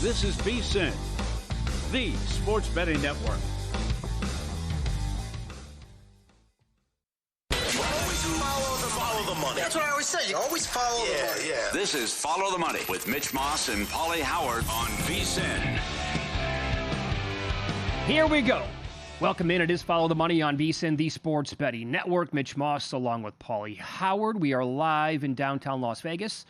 This is VSiN, the sports betting network. Follow the money. That's what I always say. You always follow the money. Yeah. This is Follow the Money with Mitch Moss and Paulie Howard on VSiN. Here we go. Welcome in. It is Follow the Money on VSiN, the sports betting network. Mitch Moss along with Paulie Howard. We are live in downtown Las Vegas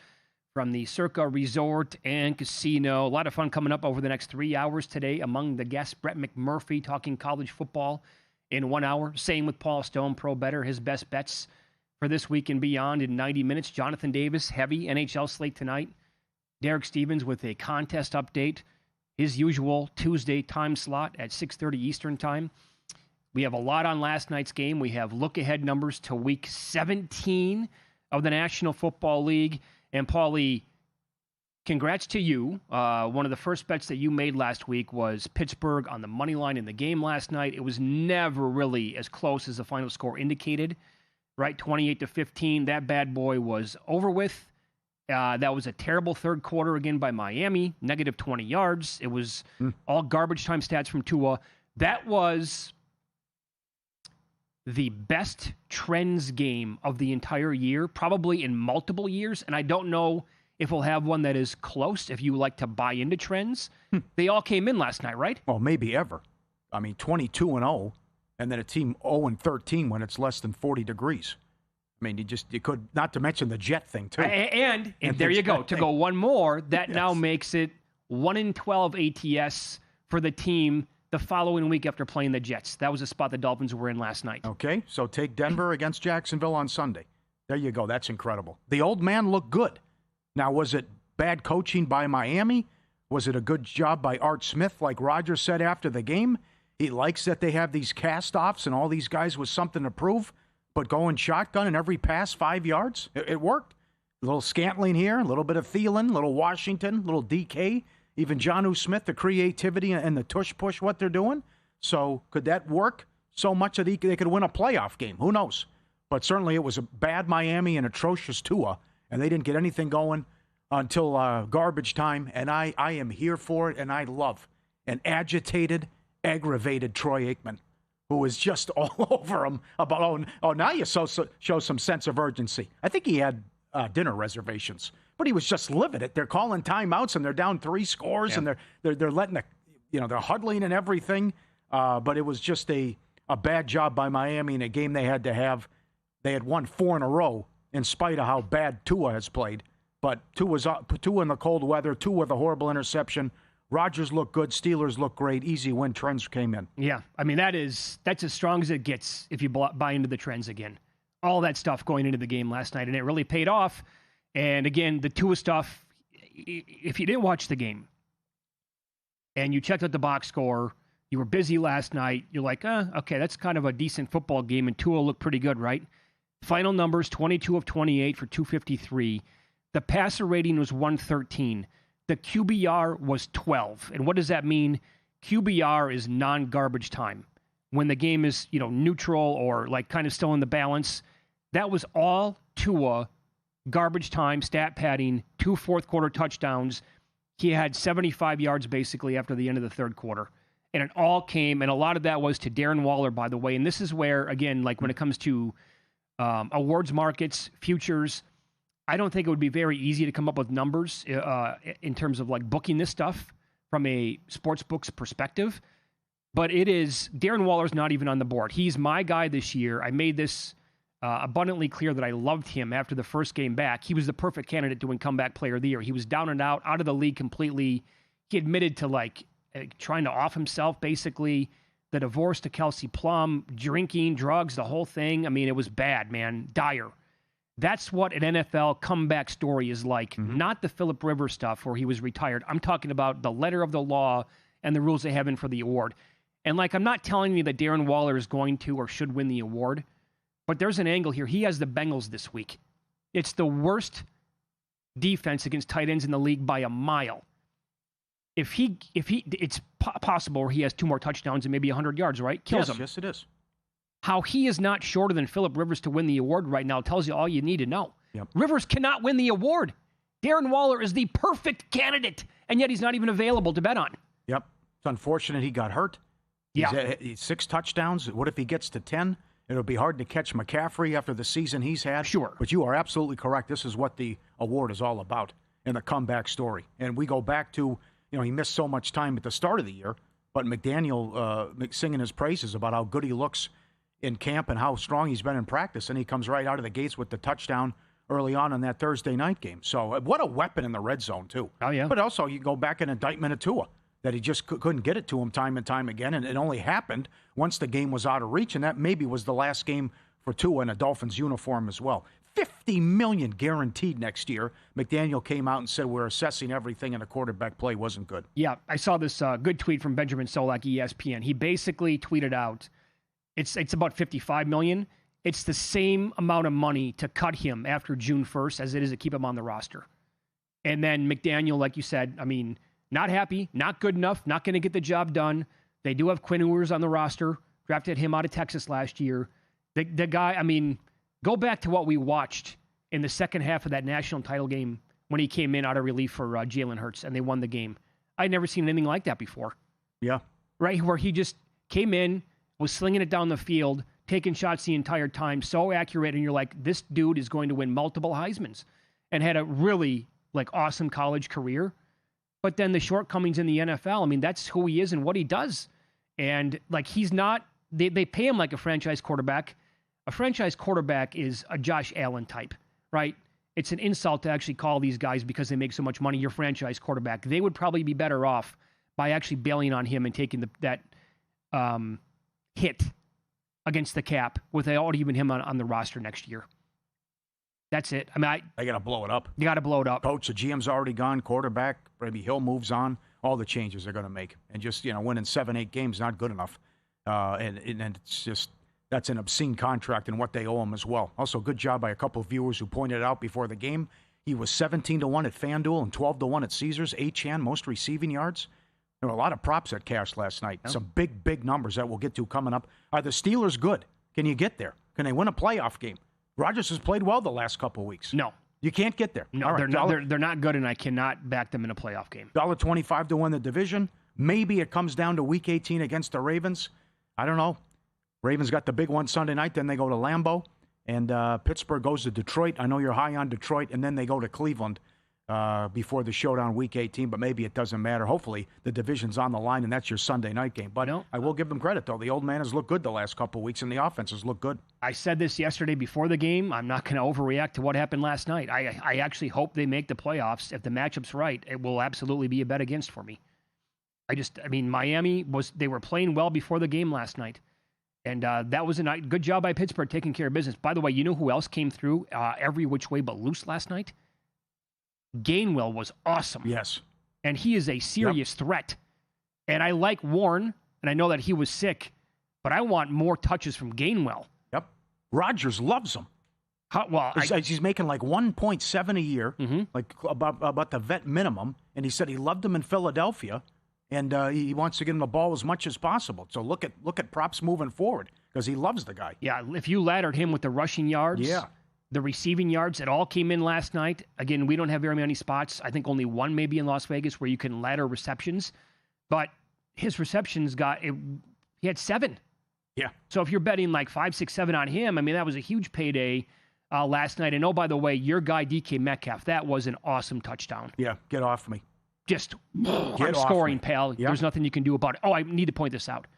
from the Circa Resort and Casino. A lot of fun coming up over the next 3 hours today. Among the guests, Brett McMurphy talking college football in 1 hour. Same with Paul Stone, pro bettor, his best bets for this week and beyond in 90 minutes. Jonathan Davis, heavy NHL slate tonight. Derek Stevens with a contest update. His usual Tuesday time slot at 6:30 Eastern time. We have a lot on last night's game. We have look-ahead numbers to Week 17 of the National Football League. And, Paulie, congrats to you. One of the first bets that you made last week was Pittsburgh on the money line in the game last night. It was never really as close as the final score indicated, right? 28-15. That bad boy was over with. That was a terrible third quarter again by Miami, negative 20 yards. It was all garbage time stats from Tua. That was the best trends game of the entire year, probably in multiple years. And I don't know if we'll have one that is close, if you like to buy into trends. They all came in last night, right? Well, maybe ever. I mean, 22-0, and then a team 0-13 when it's less than 40 degrees. I mean, you could, not to mention the jet thing, too. And there you go. To go one more, that now makes it 1-12 ATS for the team the following week after playing the Jets. That was a spot the Dolphins were in last night. Okay, so take Denver against Jacksonville on Sunday. There you go. That's incredible. The old man looked good. Now, was it bad coaching by Miami? Was it a good job by Art Smith, like Roger said after the game? He likes that they have these cast-offs and all these guys with something to prove, but going shotgun in every pass 5 yards? It worked. A little Scantling here, a little bit of Thielen, a little Washington, a little DK. Even Jonnu Smith, the creativity and the tush-push, what they're doing. So could that work so much that they could win a playoff game? Who knows? But certainly it was a bad Miami and atrocious Tua, and they didn't get anything going until garbage time. And I am here for it, and I love an agitated, aggravated Troy Aikman, who is just all over him about, now you show some sense of urgency. I think he had dinner reservations. But he was just livid it. They're calling timeouts and they're down 3 scores and they're letting they're huddling and everything. But it was just a bad job by Miami in a game they had to have. They had won 4 in a row in spite of how bad Tua has played. But Tua in the cold weather, Tua with a horrible interception. Rodgers looked good. Steelers looked great. Easy win. Trends came in. Yeah, I mean that's as strong as it gets if you buy into the trends again. All that stuff going into the game last night, and it really paid off. And again, the Tua stuff, if you didn't watch the game and you checked out the box score, you were busy last night, you're like, okay, that's kind of a decent football game, and Tua looked pretty good, right? Final numbers, 22 of 28 for 253. The passer rating was 113. The QBR was 12. And what does that mean? QBR is non-garbage time. When the game is, neutral or like kind of still in the balance. That was all Tua. Garbage time, stat padding, 2 fourth-quarter touchdowns. He had 75 yards basically after the end of the third quarter. And it all came, and a lot of that was to Darren Waller, by the way. And this is where, again, like when it comes to awards markets, futures, I don't think it would be very easy to come up with numbers in terms of like booking this stuff from a sports book's perspective. But it is, Darren Waller's not even on the board. He's my guy this year. I made this abundantly clear that I loved him after the first game back. He was the perfect candidate to win comeback player of the year. He was down and out of the league completely. He admitted to trying to off himself, basically. The divorce to Kelsey Plum, drinking, drugs, the whole thing. I mean, it was bad, man. Dire. That's what an NFL comeback story is like. Not the Phillip Rivers stuff where he was retired. I'm talking about the letter of the law and the rules they have in for the award. And I'm not telling you that Darren Waller is going to or should win the award. But there's an angle here. He has the Bengals this week. It's the worst defense against tight ends in the league by a mile. It's possible he has 2 more touchdowns and maybe 100 yards, right? Kills him. Yes, it is. How he is not shorter than Phillip Rivers to win the award right now tells you all you need to know. Yep. Rivers cannot win the award. Darren Waller is the perfect candidate, and yet he's not even available to bet on. Yep. It's unfortunate he got hurt. Yeah. He's 6 touchdowns. What if he gets to 10? It'll be hard to catch McCaffrey after the season he's had. Sure. But you are absolutely correct. This is what the award is all about and the comeback story. And we go back to, he missed so much time at the start of the year, but McDaniel singing his praises about how good he looks in camp and how strong he's been in practice. And he comes right out of the gates with the touchdown early on in that Thursday night game. So what a weapon in the red zone, too. Oh, yeah. But also, you go back an indictment of Tua, that he just couldn't get it to him time and time again. And it only happened once the game was out of reach. And that maybe was the last game for Tua in a Dolphins uniform as well. $50 million guaranteed next year. McDaniel came out and said, we're assessing everything, and the quarterback play wasn't good. Yeah, I saw this good tweet from Benjamin Solak, ESPN. He basically tweeted out, it's about $55 million. It's the same amount of money to cut him after June 1st as it is to keep him on the roster. And then McDaniel, like you said, not happy, not good enough, not going to get the job done. They do have Quinn Ewers on the roster, drafted him out of Texas last year. The guy, go back to what we watched in the second half of that national title game when he came in out of relief for Jalen Hurts and they won the game. I'd never seen anything like that before. Yeah. Right, where he just came in, was slinging it down the field, taking shots the entire time, so accurate, and you're like, this dude is going to win multiple Heismans, and had a really awesome college career. But then the shortcomings in the NFL, that's who he is and what he does. And he's not, they pay him like a franchise quarterback. A franchise quarterback is a Josh Allen type, right? It's an insult to actually call these guys because they make so much money your franchise quarterback. They would probably be better off by actually bailing on him and taking that hit against the cap without even him on the roster next year. That's it. They got to blow it up. You got to blow it up. Coach, the GM's already gone. Quarterback, maybe Hill moves on. All the changes they're going to make. And just, winning 7-8 games, not good enough. And it's just, that's an obscene contract and what they owe him as well. Also, good job by a couple of viewers who pointed it out before the game. He was 17-1 at FanDuel and 12-1 at Caesars. Achane, most receiving yards. There were a lot of props at cash last night. Some big numbers that we'll get to coming up. Are the Steelers good? Can you get there? Can they win a playoff game? Rodgers has played well the last couple of weeks. No. You can't get there. No, right, they're not good, and I cannot back them in a playoff game. $1.25 to win the division. Maybe it comes down to Week 18 against the Ravens. I don't know. Ravens got the big one Sunday night. Then they go to Lambeau. And Pittsburgh goes to Detroit. I know you're high on Detroit. And then they go to Cleveland before the showdown Week 18. But maybe it doesn't matter. Hopefully the division's on the line, and that's your Sunday night game. But I will give them credit, though. The old man has looked good the last couple of weeks, and the offense has looked good. I said this yesterday before the game. I'm not going to overreact to what happened last night. I actually hope they make the playoffs. If the matchup's right, it will absolutely be a bet against for me. Miami they were playing well before the game last night. And that was a good job by Pittsburgh taking care of business. By the way, you know who else came through every which way but loose last night? Gainwell was awesome. Yes. And he is a serious threat. And I like Warren, and I know that he was sick, but I want more touches from Gainwell. Yep. Rodgers loves him. He's making like 1.7 a year, like about the vet minimum. And he said he loved him in Philadelphia. And he wants to get him the ball as much as possible. So look at props moving forward because he loves the guy. Yeah, if you laddered him with the rushing yards, the receiving yards, it all came in last night. Again, we don't have very many spots. I think only one maybe in Las Vegas where you can ladder receptions. But his receptions he had 7. Yeah. So if you're betting like 5, 6, 7 on him, that was a huge payday last night. And oh, by the way, your guy DK Metcalf, that was an awesome touchdown. Yeah, get off me. Just, I'm scoring, pal. Yep. There's nothing you can do about it. Oh, I need to point this out.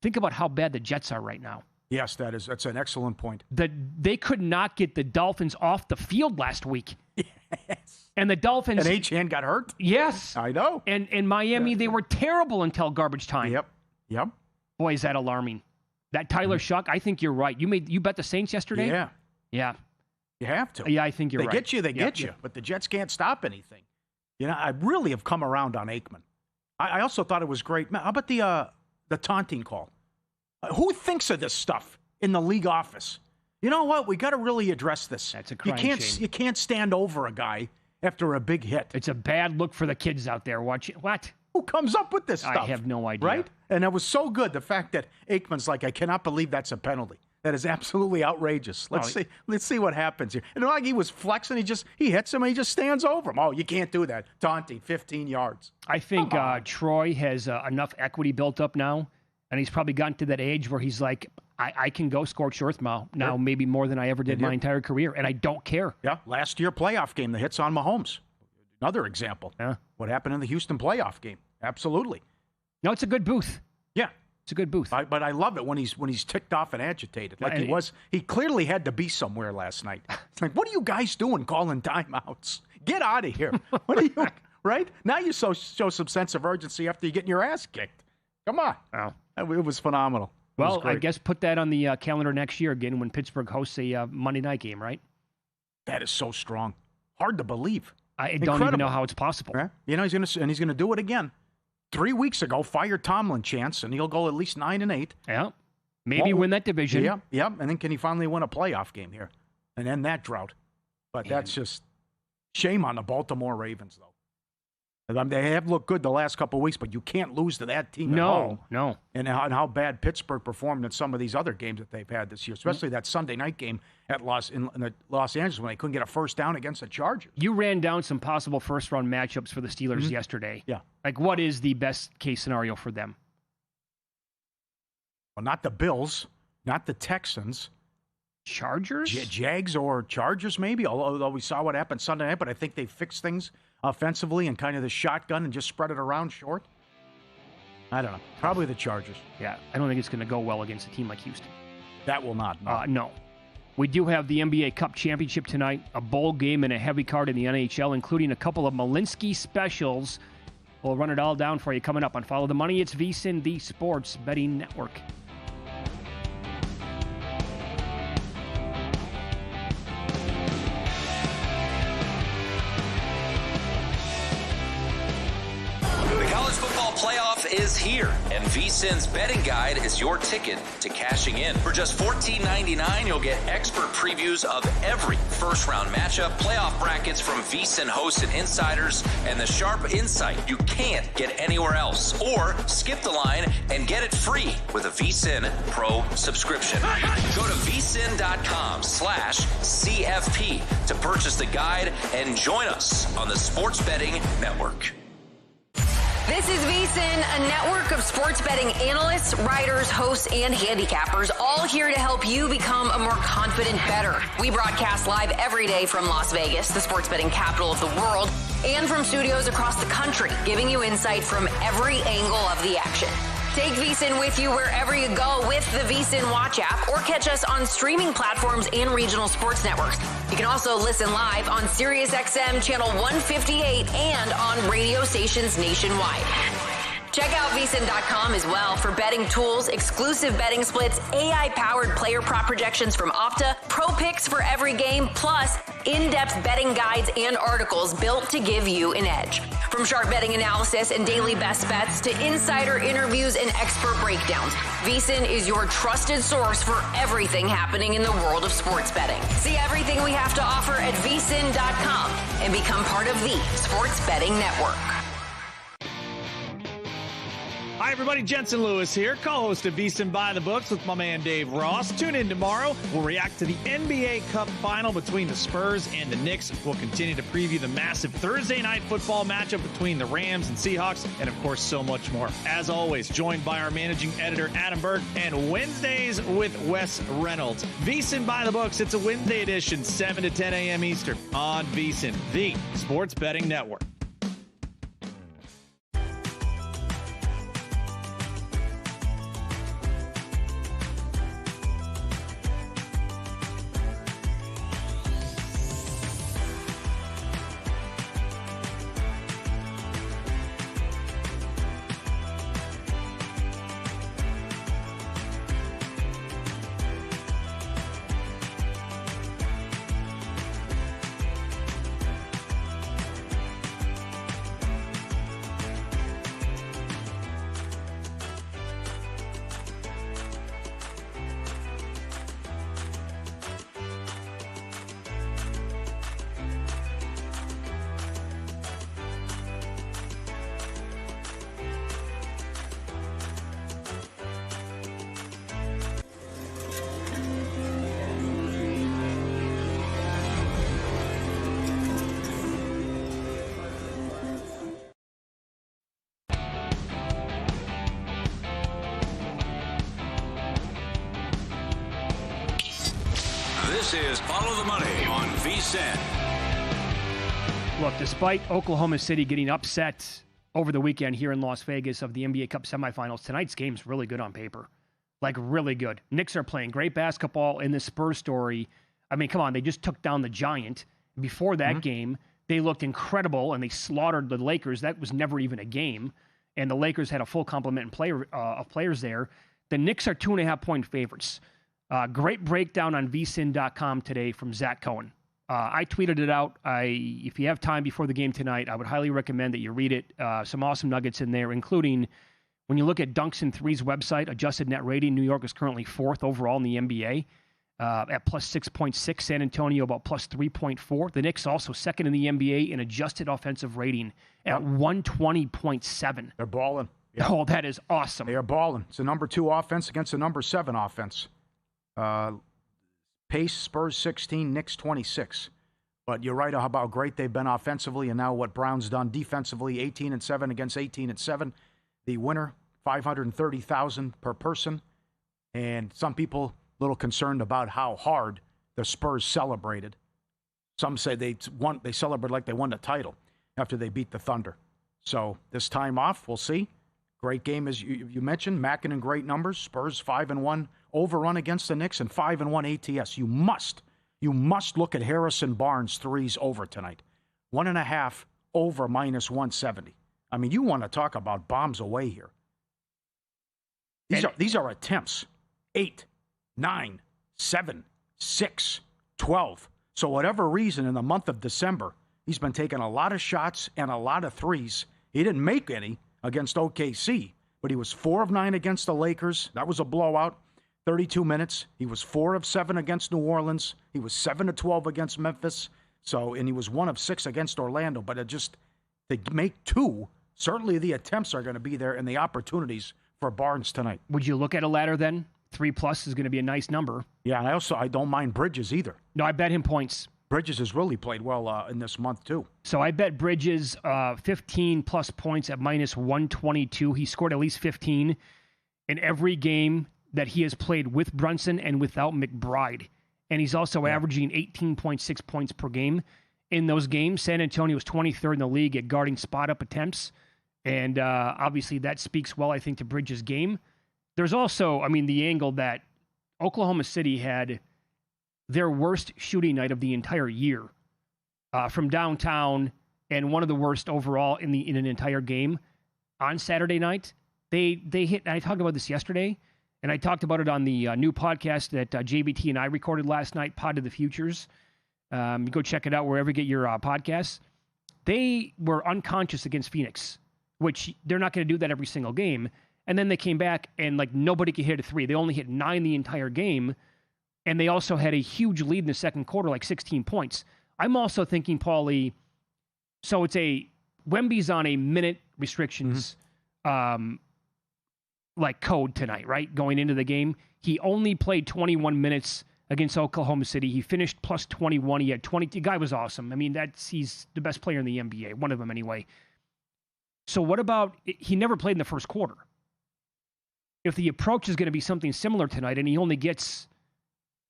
Think about how bad the Jets are right now. Yes, that's an excellent point. They could not get the Dolphins off the field last week. Yes. And the Dolphins... And Achane got hurt? Yes. I know. And in Miami, they were terrible until garbage time. Yep. Boy, is that alarming. That Tyler Shuck, I think you're right. You bet the Saints yesterday? Yeah. You have to. Yeah, I think you're right. They get you. But the Jets can't stop anything. I really have come around on Aikman. I also thought it was great. How about the taunting call? Who thinks of this stuff in the league office? You know what? We got to really address this. That's a crying shame. You can't stand over a guy after a big hit. It's a bad look for the kids out there. Watch it. What? Who comes up with this stuff? I have no idea. Right? And it was so good, the fact that Aikman's like, I cannot believe that's a penalty. That is absolutely outrageous. Let's see what happens here. And like he was flexing, he hits him and he just stands over him. Oh, you can't do that. Taunting, 15 yards. I think Troy has enough equity built up now, and he's probably gotten to that age where he's like, I can go scorched earth now, maybe more than I ever did my entire career, and I don't care. Yeah, last year playoff game, the hits on Mahomes. Another example. Yeah. What happened in the Houston playoff game? Absolutely. No, it's a good booth. Yeah. It's a good booth. But I love it when he's ticked off and agitated. Like he was. He clearly had to be somewhere last night. It's like, what are you guys doing calling timeouts? Get out of here. What are you, right? Now you show some sense of urgency after you're getting your ass kicked. Come on. Wow. It was phenomenal. Well, I guess put that on the calendar next year again when Pittsburgh hosts a Monday night game, right? That is so strong. Hard to believe. I don't even know how it's possible. Right? You know, he's gonna do it again. 3 weeks ago, fired Tomlin chance, and he'll go at least 9-8. Yeah. Maybe win that division. Yeah. And then can he finally win a playoff game here and end that drought? But that's just shame on the Baltimore Ravens, though. They have looked good the last couple of weeks, but you can't lose to that team at home. No. And how bad Pittsburgh performed in some of these other games that they've had this year, especially that Sunday night game at Los Angeles when they couldn't get a first down against the Chargers. You ran down some possible first-round matchups for the Steelers yesterday. Yeah. Like, what is the best-case scenario for them? Well, not the Bills, not the Texans. Chargers? Jags or Chargers, maybe, although we saw what happened Sunday night, but I think they fixed things offensively and kind of the shotgun and just spread it around short. I don't know. Probably the Chargers. Yeah, I don't think it's going to go well against a team like Houston. That will not. No. No. We do have the NBA Cup Championship tonight, a bowl game, and a heavy card in the NHL, including a couple of Malinsky specials. We'll run it all down for you coming up on Follow the Money. It's VSiN, the Sports Betting Network. Playoff is here, and VSiN's betting guide is your ticket to cashing in. For just $14.99, you'll get expert previews of every first-round matchup, playoff brackets from VSiN hosts and insiders, and the sharp insight you can't get anywhere else. Or skip the line and get it free with a VSiN Pro subscription. Go to VSiN.com/CFP to purchase the guide and join us on the Sports Betting Network. This is VSiN, a network of sports betting analysts, writers, hosts, and handicappers, all here to help you become a more confident bettor. We broadcast live every day from Las Vegas, the sports betting capital of the world, and from studios across the country, giving you insight from every angle of the action. Take VSiN with you wherever you go with the VSiN Watch app, or catch us on streaming platforms and regional sports networks. You can also listen live on SiriusXM Channel 158 and on radio stations nationwide. Check out VSiN.com as well for betting tools, exclusive betting splits, AI-powered player prop projections from Opta, pro picks for every game, plus in-depth betting guides and articles built to give you an edge. From sharp betting analysis and daily best bets to insider interviews and expert breakdowns, VSiN is your trusted source for everything happening in the world of sports betting. See everything we have to offer at VSiN.com and become part of the Sports Betting Network. Hi, everybody. Jensen Lewis here, co-host of VSiN By the Books with my man Dave Ross. Tune in tomorrow. We'll react to the NBA Cup final between the Spurs and the Knicks. We'll continue to preview the massive Thursday night football matchup between the Rams and Seahawks, and, of course, so much more. As always, joined by our managing editor, Adam Berg, and Wednesdays with Wes Reynolds. VSiN By the Books. It's a Wednesday edition, 7 to 10 a.m. Eastern on VSiN, the Sports Betting Network. This is Follow the Money on VSiN. Look, despite Oklahoma City getting upset over the weekend here in Las Vegas of the NBA Cup semifinals, tonight's game's really good on paper. Like, really good. Knicks are playing great basketball in this Spurs story. I mean, come on, they just took down the Giant. Before that game, they looked incredible, and they slaughtered the Lakers. That was never even a game, and the Lakers had a full complement of players there. The Knicks are 2.5-point favorites. Great breakdown on VSiN.com today from Zach Cohen. I tweeted it out. If you have time before the game tonight, I would highly recommend that you read it. Some awesome nuggets in there, including when you look at Dunks and Three's website, adjusted net rating, New York is currently 4th overall in the NBA at plus 6.6. San Antonio about plus 3.4. The Knicks also 2nd in the NBA in adjusted offensive rating at 120.7. They're balling. Yep. Oh, that is awesome. They are balling. It's the number 2 offense against the number 7 offense. Pace, Spurs 16, Knicks 26. But you're right about how great they've been offensively, and now what Brown's done defensively, 18-7 against 18-7. The winner, $530,000 per person. And some people a little concerned about how hard the Spurs celebrated. Some say they celebrated like they won the title after they beat the Thunder. So this time off, we'll see. Great game, as you mentioned. Mackin in great numbers. Spurs 5-1 overrun against the Knicks and 5-1 ATS. You must look at Harrison Barnes' threes over tonight. 1.5 over minus 170. I mean, you want to talk about bombs away here. These are attempts. 8, 9, 7, 6, 12. So whatever reason, in the month of December, he's been taking a lot of shots and a lot of threes. He didn't make any against OKC, but he was 4 of 9 against the Lakers. That was a blowout. 32 minutes. He was 4 of 7 against New Orleans. He was 7 of 12 against Memphis. And he was 1 of 6 against Orlando. But to make 2, certainly the attempts are going to be there and the opportunities for Barnes tonight. Would you look at a ladder then? 3+ is going to be a nice number. Yeah, and I don't mind Bridges either. No, I bet him points. Bridges has really played well in this month, too. So I bet Bridges 15+ points at minus 122. He scored at least 15 in every game that he has played with Brunson and without McBride. And he's also averaging 18.6 points per game in those games. San Antonio was 23rd in the league at guarding spot-up attempts. And obviously that speaks well, I think, to Bridges' game. There's also, the angle that Oklahoma City had their worst shooting night of the entire year from downtown, and one of the worst overall in an entire game on Saturday night. They hit. I talked about this yesterday, and I talked about it on the new podcast that JBT and I recorded last night, Pod of the Futures. You go check it out wherever you get your podcasts. They were unconscious against Phoenix, which they're not going to do that every single game. And then they came back and nobody could hit a 3. They only hit 9 the entire game. And they also had a huge lead in the second quarter, 16 points. I'm also thinking, Paulie, so Wemby's on a minute restrictions code tonight, right? Going into the game. He only played 21 minutes against Oklahoma City. He finished plus 21. He had 20. The guy was awesome. He's the best player in the NBA, one of them anyway. So what about, he never played in the first quarter. If the approach is going to be something similar tonight and he only gets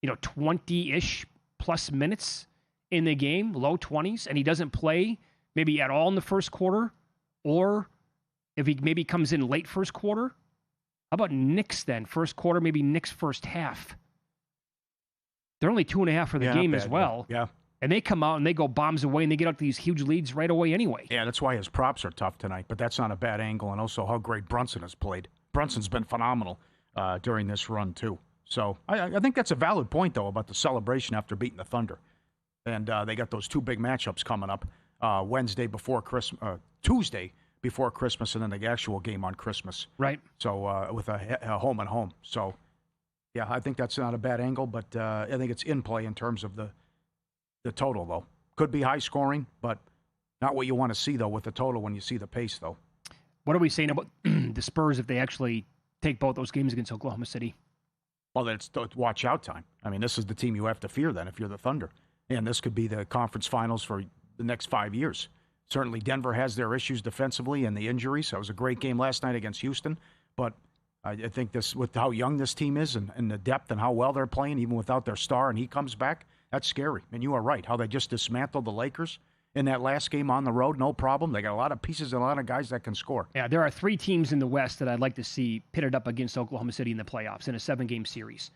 20-ish plus minutes in the game, low 20s, and he doesn't play maybe at all in the first quarter, or if he maybe comes in late first quarter, how about Knicks then? First quarter, maybe Knicks first half. They're only 2.5 for the game as well. Yeah. And they come out and they go bombs away and they get out to these huge leads right away anyway. Yeah, that's why his props are tough tonight, but that's not a bad angle, and also how great Brunson has played. Brunson's been phenomenal during this run, too. So I think that's a valid point, though, about the celebration after beating the Thunder. And they got those 2 big matchups coming up Tuesday before Christmas, and then the actual game on Christmas. Right. So with a home and home. So, yeah, I think that's not a bad angle, but I think it's in play in terms of the total, though. Could be high scoring, but not what you want to see, though, with the total when you see the pace, though. What are we saying about the Spurs if they actually take both those games against Oklahoma City? Well, that's watch out time. This is the team you have to fear then if you're the Thunder. And this could be the conference finals for the next 5 years. Certainly Denver has their issues defensively and the injuries. That was a great game last night against Houston. But I think this, with how young this team is and the depth and how well they're playing, even without their star, and he comes back, That's scary. And you are right, how they just dismantled the Lakers in that last game on the road, no problem. They got a lot of pieces and a lot of guys that can score. Yeah, there are 3 teams in the West that I'd like to see pitted up against Oklahoma City in the playoffs in a 7-game series.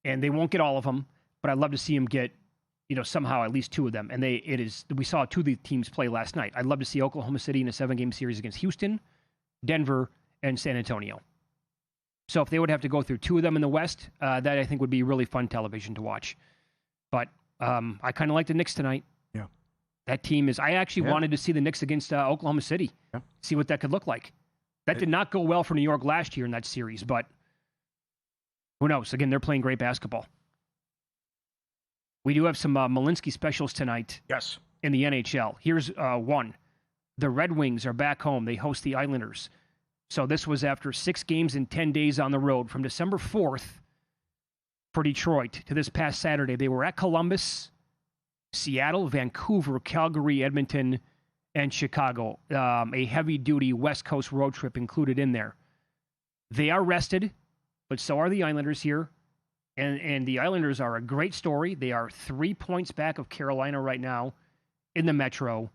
And they won't get all of them, but I'd love to see them get, somehow at least 2 of them. And we saw 2 of the teams play last night. I'd love to see Oklahoma City in a 7-game series against Houston, Denver, and San Antonio. So if they would have to go through 2 of them in the West, that I think would be really fun television to watch. But I kind of like the Knicks tonight. Yeah. That team is... I actually wanted to see the Knicks against Oklahoma City. Yeah. See what that could look like. That did not go well for New York last year in that series, but who knows? Again, they're playing great basketball. We do have some Malinsky specials tonight. Yes. In the NHL. Here's one. The Red Wings are back home. They host the Islanders. So this was after 6 games and 10 days on the road from December 4th for Detroit to this past Saturday. They were at Columbus, Seattle, Vancouver, Calgary, Edmonton, and Chicago. A heavy-duty West Coast road trip included in there. They are rested, but so are the Islanders here. And the Islanders are a great story. They are 3 points back of Carolina right now in the Metro.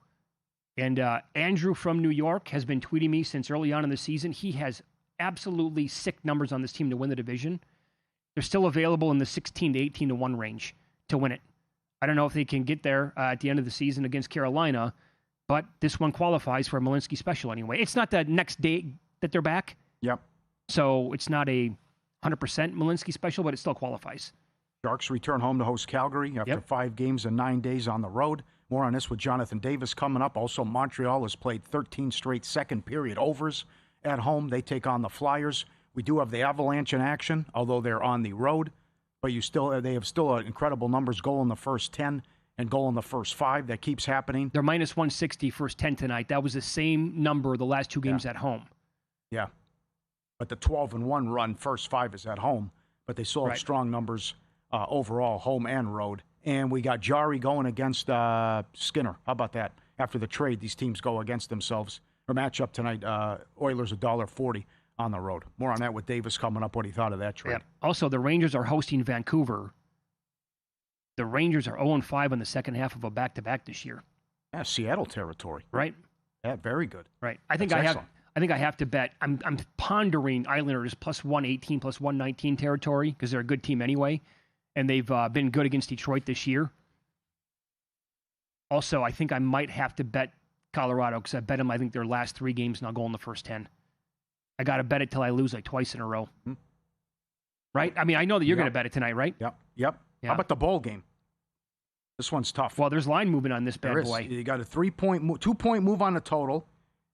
And Andrew from New York has been tweeting me since early on in the season. He has absolutely sick numbers on this team to win the division. They're still available in the 16 to 18 to 1 range to win it. I don't know if they can get there at the end of the season against Carolina, but this one qualifies for a Malinsky special anyway. It's not the next day that they're back. Yep. So it's not a 100% Malinsky special, but it still qualifies. Sharks return home to host Calgary after 5 games and 9 days on the road. More on this with Jonathan Davis coming up. Also, Montreal has played 13 straight second-period overs at home. They take on the Flyers. We do have the Avalanche in action, although they're on the road. But they have still incredible numbers, goal in the first 10 and goal in the first 5. That keeps happening. They're minus 160 first 10 tonight. That was the same number the last 2 games at home. Yeah. But the 12-1 run, first 5 is at home. But they still have strong numbers overall, home and road. And we got Jari going against Skinner. How about that? After the trade, these teams go against themselves. Our matchup tonight, Oilers $1.40 on the road. More on that with Davis coming up, what he thought of that trade. Yeah. Also, the Rangers are hosting Vancouver. The Rangers are 0-5 in the second half of a back-to-back this year. Yeah, Seattle territory. Right. Yeah, very good. Right. I think I have to bet. I'm pondering Islanders plus 118, plus 119 territory because they're a good team anyway. And they've been good against Detroit this year. Also, I think I might have to bet Colorado because I bet them, I think, their last 3 games and I'll go in the first 10. I got to bet it till I lose like twice in a row. Right? I mean, I know that you're going to bet it tonight, right? Yep. Yeah. How about the bowl game? This one's tough. Well, there's line movement on this bad boy. You got a 2-point move on the total,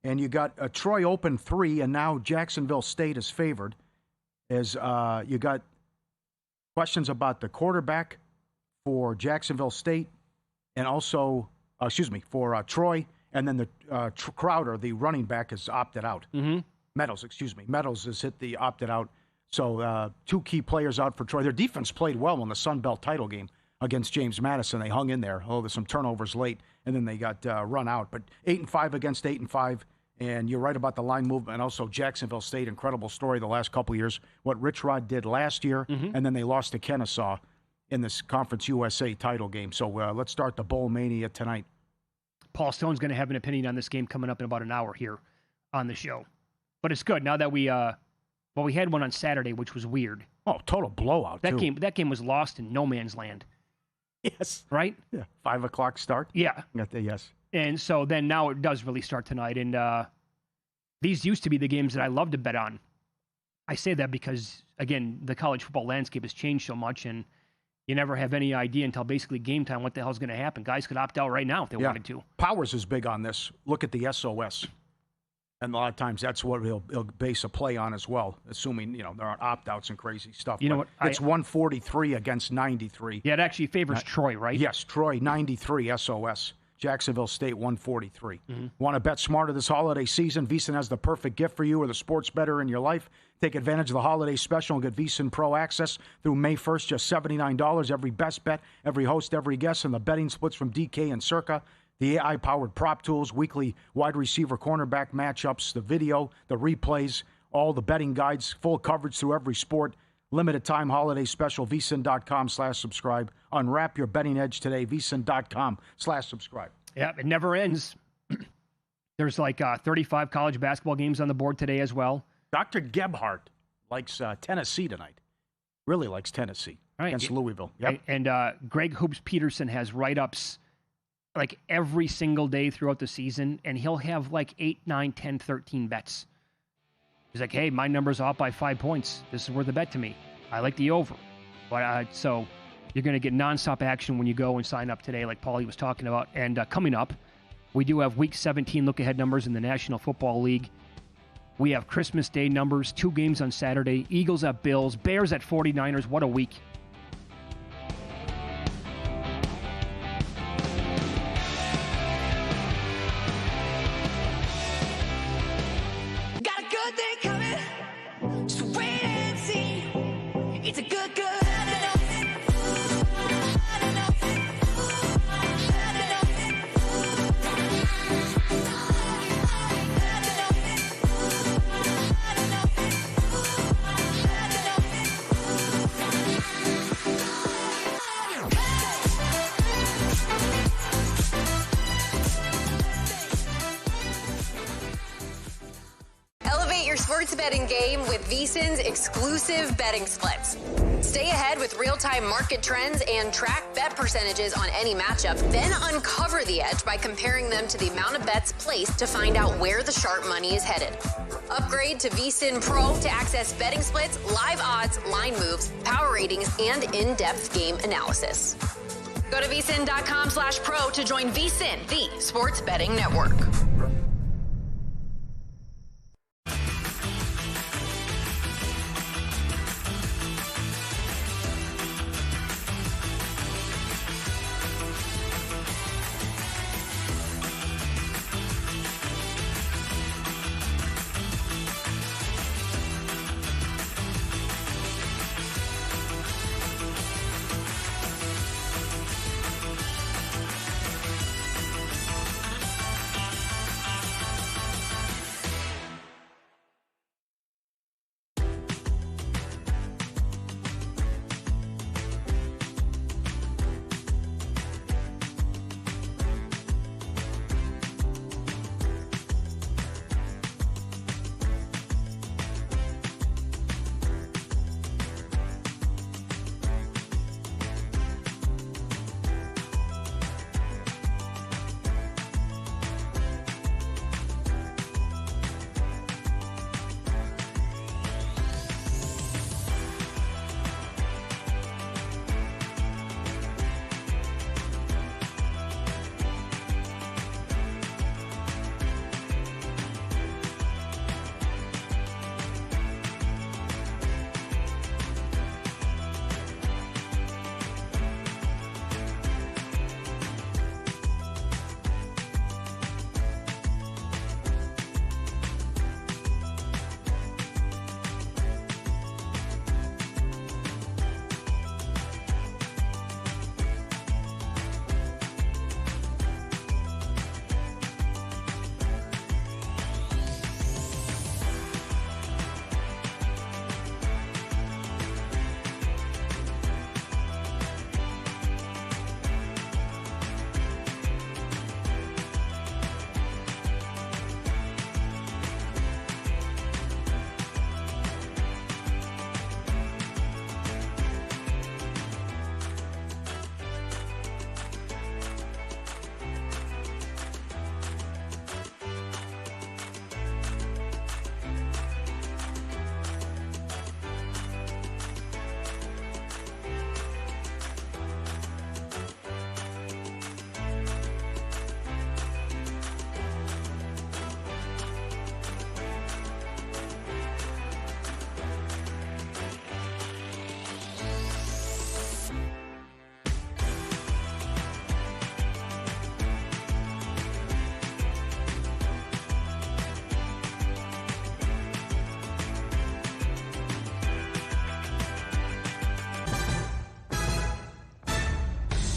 and you got a Troy Open 3, and now Jacksonville State is favored. As you got questions about the quarterback for Jacksonville State, and also, for Troy, and then the Crowder, the running back, is opted out. Mm-hmm. Meadows has hit the opted out. So 2 key players out for Troy. Their defense played well in the Sun Belt title game against James Madison. They hung in there. There's some turnovers late, and then they got run out. But 8-5 against 8-5. And you're right about the line movement. And also Jacksonville State, incredible story the last couple of years. What Rich Rod did last year, and then they lost to Kennesaw in this Conference USA title game. So let's start the Bowl Mania tonight. Paul Stone's going to have an opinion on this game coming up in about an hour here on the show. But it's good now that we had one on Saturday, which was weird. Oh, total blowout, too. That game was lost in no man's land. Yes. Right? Yeah. 5 o'clock start? Yeah. Yes. And so then now it does really start tonight. And these used to be the games that I love to bet on. I say that because, again, the college football landscape has changed so much, and you never have any idea until basically game time what the hell's going to happen. Guys could opt out right now if they wanted to. Powers is big on this. Look at the SOS. And a lot of times that's what he'll base a play on as well, assuming, there aren't opt-outs and crazy stuff. You know what? It's 143 against 93. Yeah, it actually favors Troy, right? Yes, Troy, 93 SOS. Jacksonville State, 143. Want to bet smarter this holiday season? VSiN has the perfect gift for you or the sports bettor in your life. Take advantage of the holiday special and get VSiN Pro access through May 1st, just $79. Every best bet, every host, every guest, and the betting splits from DK and Circa. The AI-powered prop tools, weekly wide receiver cornerback matchups, the video, the replays, all the betting guides, full coverage through every sport. limited time holiday special, VSiN.com/subscribe. Unwrap your betting edge today, VSiN.com/subscribe. Yeah, it never ends. There's like 35 college basketball games on the board today as well. Dr. Gebhardt likes Tennessee tonight. Really likes Tennessee against Louisville. Yep. And Greg Hoops Peterson has write-ups like every single day throughout the season, and he'll have like 8, 9, 10, 13 bets. He's like, hey, my number's off by 5 points. This is worth a bet to me. I like the over. But so you're going to get nonstop action when you go and sign up today, like Paulie was talking about. And coming up, we do have Week 17 look-ahead numbers in the National Football League. We have Christmas Day numbers, 2 games on Saturday, Eagles at Bills, Bears at 49ers. What a week. Got a good thing coming, just wait and see. It's a good. Sports betting game with VSiN's exclusive betting splits. Stay ahead with real-time market trends and track bet percentages on any matchup, then uncover the edge by comparing them to the amount of bets placed to find out where the sharp money is headed. Upgrade to VSiN Pro to access betting splits, live odds, line moves, power ratings, and in-depth game analysis. Go to VSiN.com/pro to join VSiN, the sports betting network.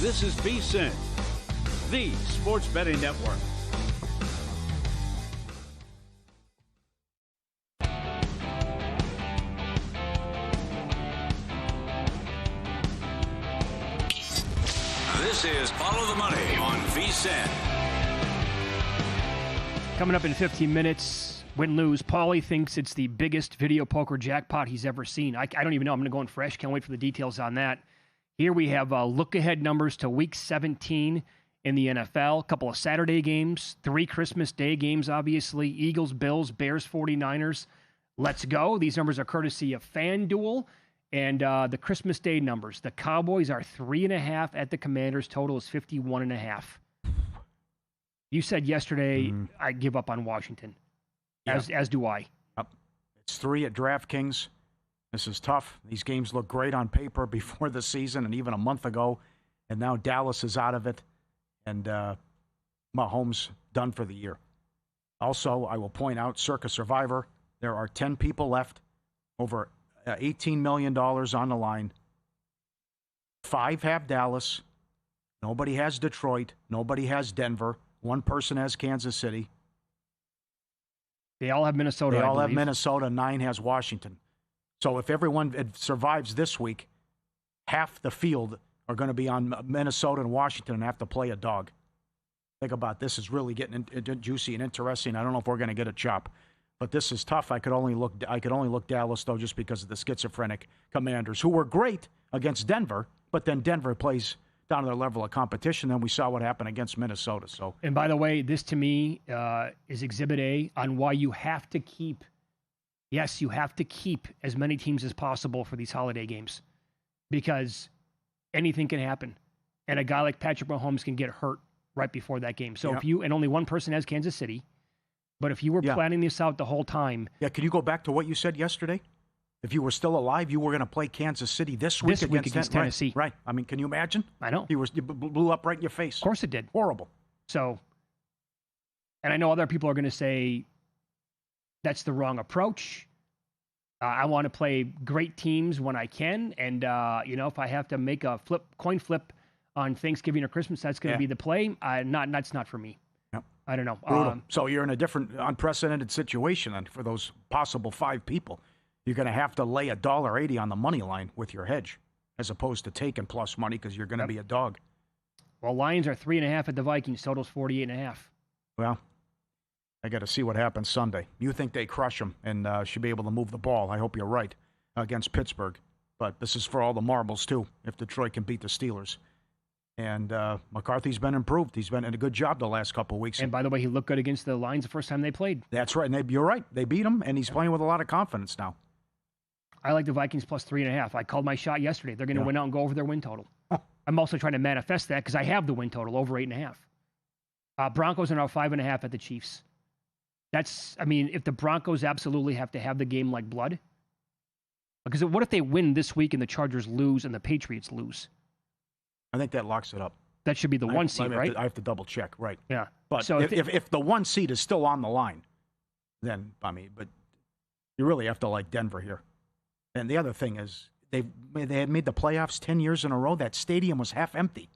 This is VSiN, the sports betting network. This is Follow the Money on VSiN. Coming up in 15 minutes, win-lose, Paulie thinks it's the biggest video poker jackpot he's ever seen. I don't even know. I'm going to go in fresh. Can't wait for the details on that. Here we have look-ahead numbers to Week 17 in the NFL. A couple of Saturday games, 3 Christmas Day games, obviously. Eagles, Bills, Bears, 49ers. Let's go. These numbers are courtesy of FanDuel. And the Christmas Day numbers. The Cowboys are 3.5 at the Commanders. Total is 51.5. You said yesterday I give up on Washington, as do I. Yep. It's 3 at DraftKings. This is tough. These games look great on paper before the season and even a month ago, and now Dallas is out of it, and Mahomes done for the year. Also, I will point out, Circa Survivor, there are 10 people left, over $18 million on the line. 5 have Dallas. Nobody has Detroit. Nobody has Denver. 1 person has Kansas City. They all have Minnesota. They I all have believe. Minnesota. 9 has Washington. So if everyone survives this week, half the field are going to be on Minnesota and Washington and have to play a dog. Think about this. Is really getting juicy and interesting. I don't know if we're going to get a chop, but this is tough. I could only look Dallas though, just because of the schizophrenic Commanders, who were great against Denver, but then Denver plays down to their level of competition. Then we saw what happened against Minnesota. So, and by the way, this to me is Exhibit A on why you have to keep. Yes, you have to keep as many teams as possible for these holiday games, because anything can happen, and a guy like Patrick Mahomes can get hurt right before that game. So if you, and only 1 person has Kansas City, but if you were planning this out the whole time. Yeah, can you go back to what you said yesterday? If you were still alive, you were going to play Kansas City this week against Tennessee. Right. I mean, can you imagine? I know. You blew up right in your face. Of course it did. Horrible. So, and I know other people are going to say that's the wrong approach. I want to play great teams when I can. And, if I have to make a coin flip on Thanksgiving or Christmas, that's going to be the play. That's not for me. Yep. I don't know. So you're in a different, unprecedented situation then for those possible 5 people. You're going to have to lay $1.80 on the money line with your hedge, as opposed to taking plus money because you're going to be a dog. Well, Lions are 3.5 at the Vikings. Total's 48.5. Well, I got to see what happens Sunday. You think they crush them and should be able to move the ball. I hope you're right against Pittsburgh. But this is for all the marbles, too, if Detroit can beat the Steelers. And McCarthy's been improved. He's been in a good job the last couple of weeks. And by the way, he looked good against the Lions the first time they played. That's right. And you're right. They beat him, and he's playing with a lot of confidence now. I like the Vikings plus 3.5. I called my shot yesterday. They're going to win out and go over their win total. I'm also trying to manifest that because I have the win total over 8.5. Broncos are now 5.5 at the Chiefs. If the Broncos absolutely have to have the game like blood, because what if they win this week and the Chargers lose and the Patriots lose? I think that locks it up. That should be the 1 seed, right? I have to double check, right? Yeah. But so if the 1 seed is still on the line, then but you really have to like Denver here. And the other thing is they had made the playoffs 10 years in a row. That stadium was half empty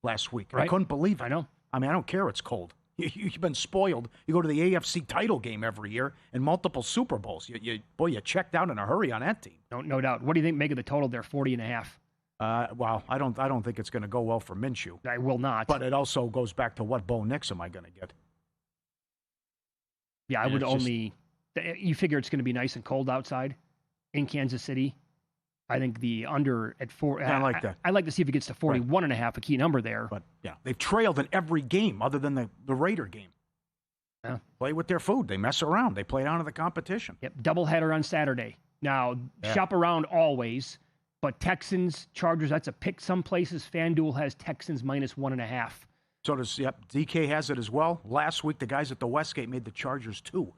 last week. Right? I couldn't believe it. I know. I don't care. It's cold. You've been spoiled. You go to the AFC title game every year and multiple Super Bowls. You checked out in a hurry on that team. No doubt. What do you think make of the total there? 40.5. Well, I don't think it's going to go well for Minshew. I will not. But it also goes back to what Bo Nix am I going to get? Yeah, I would only. You figure it's going to be nice and cold outside in Kansas City. I think the under at 4. I like that. I like to see if it gets to 41.5, a key number there. But yeah, they've trailed in every game other than the Raider game. Yeah. Play with their food. They mess around. They play down to the competition. Yep. Doubleheader on Saturday. Now, shop around always, but Texans, Chargers, that's a pick. Some places, FanDuel has Texans minus 1.5. So does, DK has it as well. Last week, the guys at the Westgate made the Chargers 2.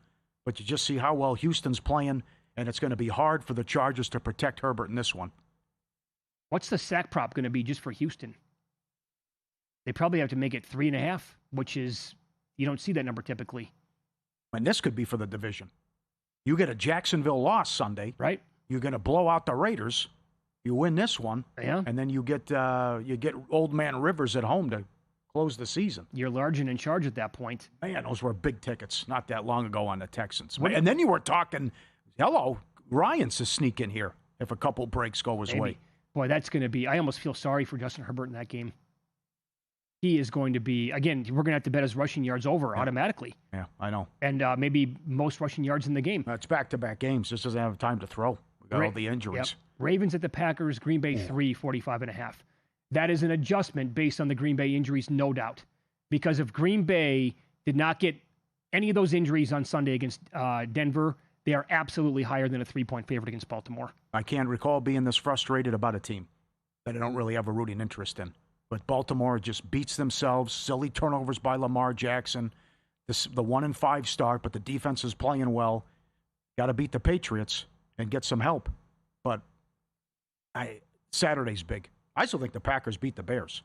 But you just see how well Houston's playing, and it's going to be hard for the Chargers to protect Herbert in this one. What's the sack prop going to be just for Houston? They probably have to make it 3.5, which is, you don't see that number typically. And this could be for the division. You get a Jacksonville loss Sunday. Right. You're going to blow out the Raiders. You win this one. Yeah. And then you get Old Man Rivers at home to close the season. You're large and in charge at that point. Man, those were big tickets not that long ago on the Texans. And then you were talking, hello, Ryan's to sneak in here if a couple breaks go his way. Boy, that's going to be, I almost feel sorry for Justin Herbert in that game. he is going to be, again, we're going to have to bet his rushing yards over automatically. Yeah, I know. And maybe most rushing yards in the game. It's back-to-back games. Just doesn't have time to throw. We got all the injuries. Yep. Ravens at the Packers, Green Bay 3, 45.5. That is an adjustment based on the Green Bay injuries, no doubt. Because if Green Bay did not get any of those injuries on Sunday against Denver, they are absolutely higher than a 3-point favorite against Baltimore. I can't recall being this frustrated about a team that I don't really have a rooting interest in. But Baltimore just beats themselves. Silly turnovers by Lamar Jackson. The 1-5 start, but the defense is playing well. Got to beat the Patriots and get some help. But Saturday's big. I still think the Packers beat the Bears.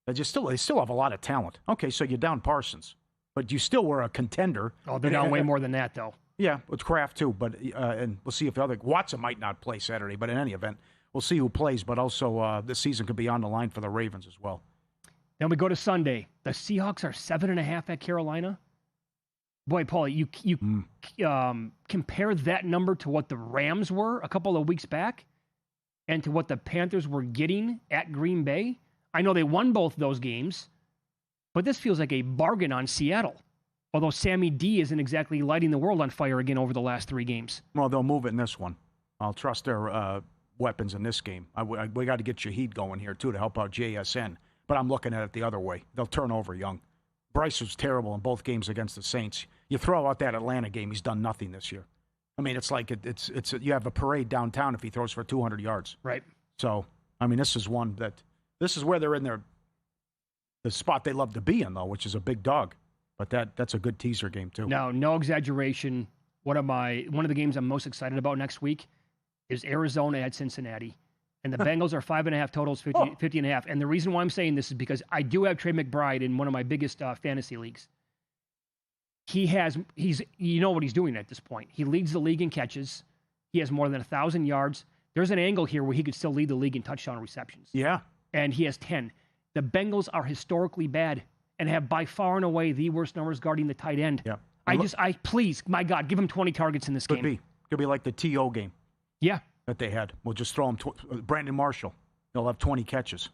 They still have a lot of talent. Okay, so you're down Parsons, but you still were a contender. Oh, they're down way more than that, though. Yeah, with Kraft too. But and we'll see if the other Watson might not play Saturday. But in any event, we'll see who plays. But also, this season could be on the line for the Ravens as well. Then we go to Sunday. The Seahawks are 7.5 at Carolina. Boy, Paul, you compare that number to what the Rams were a couple of weeks back and to what the Panthers were getting at Green Bay. I know they won both those games, but this feels like a bargain on Seattle. Although Sammy D isn't exactly lighting the world on fire again over the last 3 games. Well, they'll move it in this one. I'll trust their weapons in this game. We got to get Shaheed going here, too, to help out JSN. But I'm looking at it the other way. They'll turn over Young. Bryce was terrible in both games against the Saints. You throw out that Atlanta game, he's done nothing this year. I mean, it's like you have a parade downtown if he throws for 200 yards. Right. So, I mean, this is where they're in the spot they love to be in, though, which is a big dog. But that's a good teaser game, too. Now, no exaggeration. One of the games I'm most excited about next week is Arizona at Cincinnati. And the Bengals are 5.5 totals, 50.5. And the reason why I'm saying this is because I do have Trey McBride in one of my biggest fantasy leagues. You know what he's doing at this point. He leads the league in catches. He has more than 1,000 yards. There's an angle here where he could still lead the league in touchdown receptions. Yeah. And he has 10. The Bengals are historically bad and have by far and away the worst numbers guarding the tight end. Yeah. Please, my God, give him 20 targets in this game. Could be like the T.O. game. Yeah. That they had. We'll just throw him Brandon Marshall. He'll have 20 catches.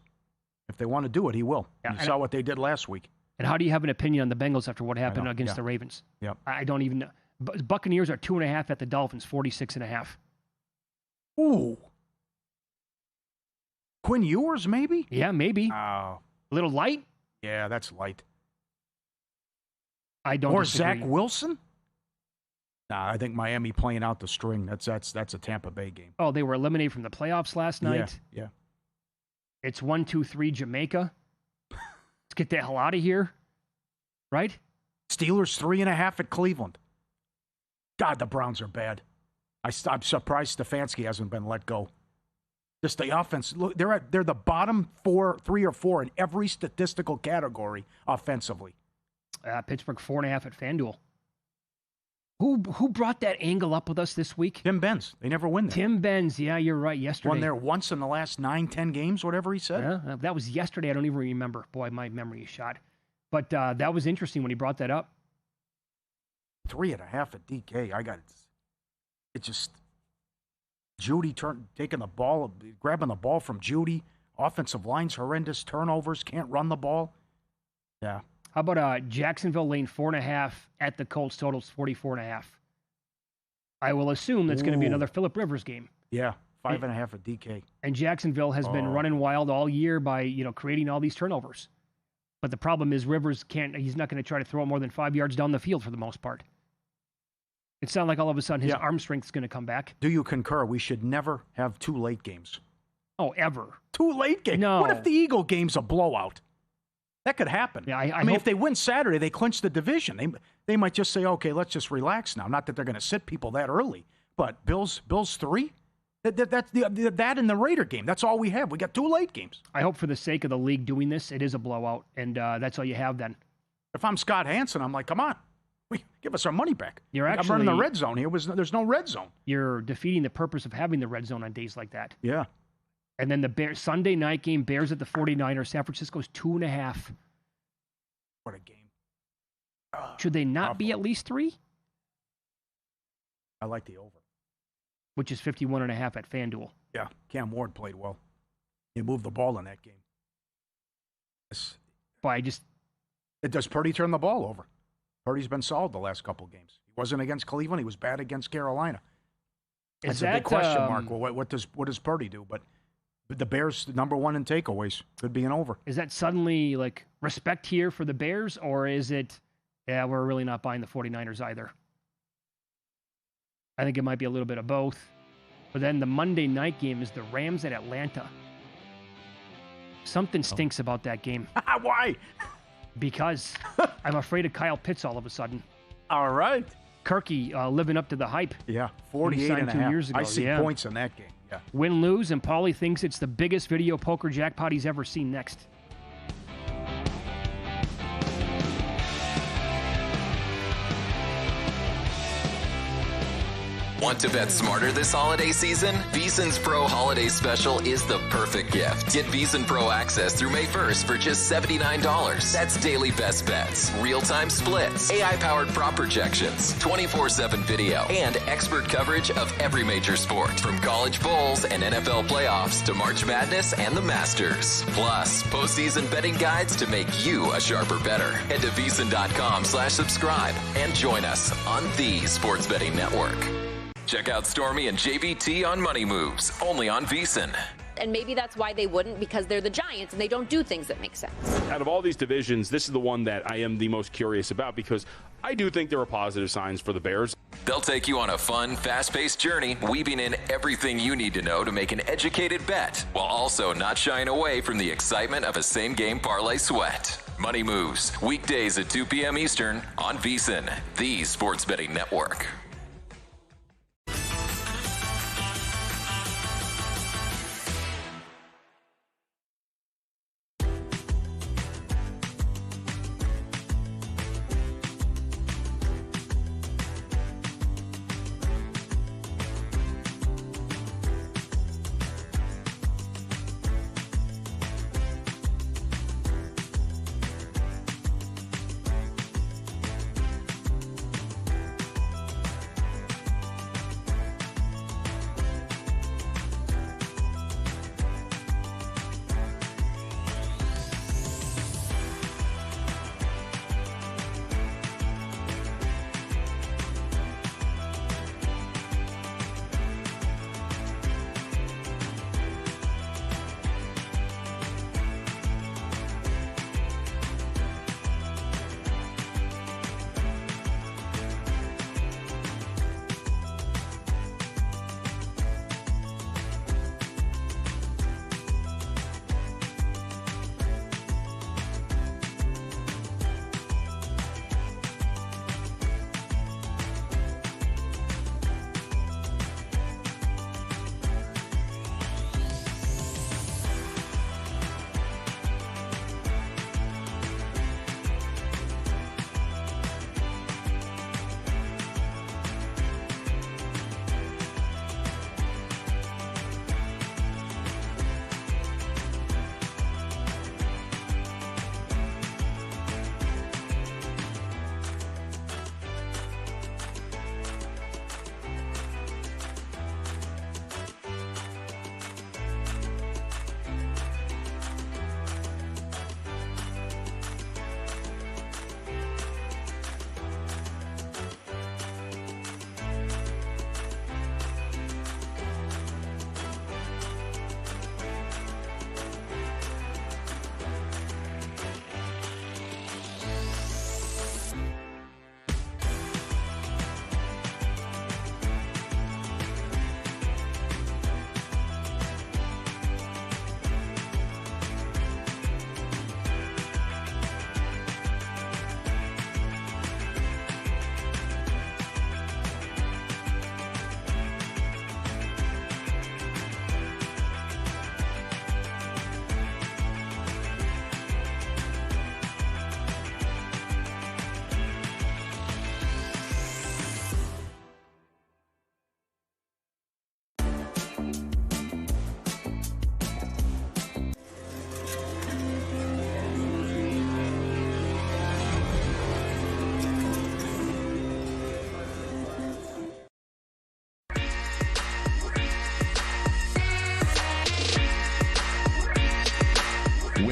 If they want to do it, he will. Yeah, you saw what they did last week. And how do you have an opinion on the Bengals after what happened against the Ravens? Yeah. I don't even know. Buccaneers are 2.5 at the Dolphins, 46.5. Ooh. Quinn Ewers, maybe? Yeah, maybe. Oh. A little light? Yeah, that's light. I don't disagree. Zach Wilson? Nah, I think Miami playing out the string. That's a Tampa Bay game. Oh, they were eliminated from the playoffs last night. Yeah. It's 1-2-3 Jamaica. Let's get the hell out of here. Right? Steelers 3.5 at Cleveland. God, the Browns are bad. I'm surprised Stefanski hasn't been let go. Just the offense. Look, they're the bottom 3 or 4 in every statistical category offensively. Pittsburgh 4.5 at FanDuel. Who brought that angle up with us this week? Tim Benz. They never win there. Tim Benz. Yeah, you're right. Yesterday. Won there once in the last 9-10 games, whatever he said. Yeah, that was yesterday. I don't even remember. Boy, my memory is shot. But that was interesting when he brought that up. 3.5 at DK. It just Judy taking the ball, grabbing the ball from Judy. Offensive line's horrendous. Turnovers. Can't run the ball. Yeah. How about Jacksonville laying 4.5 at the Colts, totals 44.5. I will assume that's going to be another Phillip Rivers game. Yeah, 5.5 at DK. And Jacksonville has been running wild all year by creating all these turnovers. But the problem is Rivers he's not going to try to throw it more than 5 yards down the field for the most part. It's not like all of a sudden his arm strength is going to come back. Do you concur we should never have 2 late games? Oh, ever. 2 late games? No. What if the Eagle game's a blowout? That could happen. Yeah, I mean, if they win Saturday, they clinch the division. They might just say, okay, let's just relax now. Not that they're going to sit people that early, but Bills 3? That in the Raider game. That's all we have. We got 2 late games. I hope for the sake of the league doing this, it is a blowout, and that's all you have then. If I'm Scott Hansen, I'm like, come on. Give us our money back. I'm running the red zone here. There's no red zone. You're defeating the purpose of having the red zone on days like that. Yeah. And then the Sunday night game, Bears at the 49ers. San Francisco's 2.5. What a game. Should they not be at least 3? I like the over. Which is 51.5 at FanDuel. Yeah, Cam Ward played well. He moved the ball in that game. why I just... Does Purdy turn the ball over? Purdy's been solid the last couple games. He wasn't against Cleveland. He was bad against Carolina. That's a big question mark. Well, what does Purdy do? But the Bears, number one in takeaways, could be an over. Is that suddenly like respect here for the Bears, or is it, yeah, we're really not buying the 49ers either? I think it might be a little bit of both. But then the Monday night game is the Rams at Atlanta. Something stinks about that game. Why? Because I'm afraid of Kyle Pitts all of a sudden. All right. Kirky living up to the hype. Yeah, 48 and a 2 half. years ago. I see points in that game. Yeah. Win, lose, and Paulie thinks it's the biggest video poker jackpot he's ever seen next. Want to bet smarter this holiday season? VSiN's Pro Holiday Special is the perfect gift. Get VSiN Pro access through May 1st for just $79. That's daily best bets, real-time splits, AI-powered prop projections, 24/7 video, and expert coverage of every major sport, from college bowls and NFL playoffs to March Madness and the Masters. Plus, postseason betting guides to make you a sharper bettor. Head to VSiN.com/subscribe and join us on the Sports Betting Network. Check out Stormy and JVT on Money Moves, only on VSiN. And maybe that's why they wouldn't, because they're the Giants and they don't do things that make sense. Out of all these divisions, this is the one that I am the most curious about, because I do think there are positive signs for the Bears. They'll take you on a fun, fast-paced journey, weaving in everything you need to know to make an educated bet, while also not shying away from the excitement of a same-game parlay sweat. Money Moves, weekdays at 2 p.m. Eastern on VSiN, the Sports Betting Network.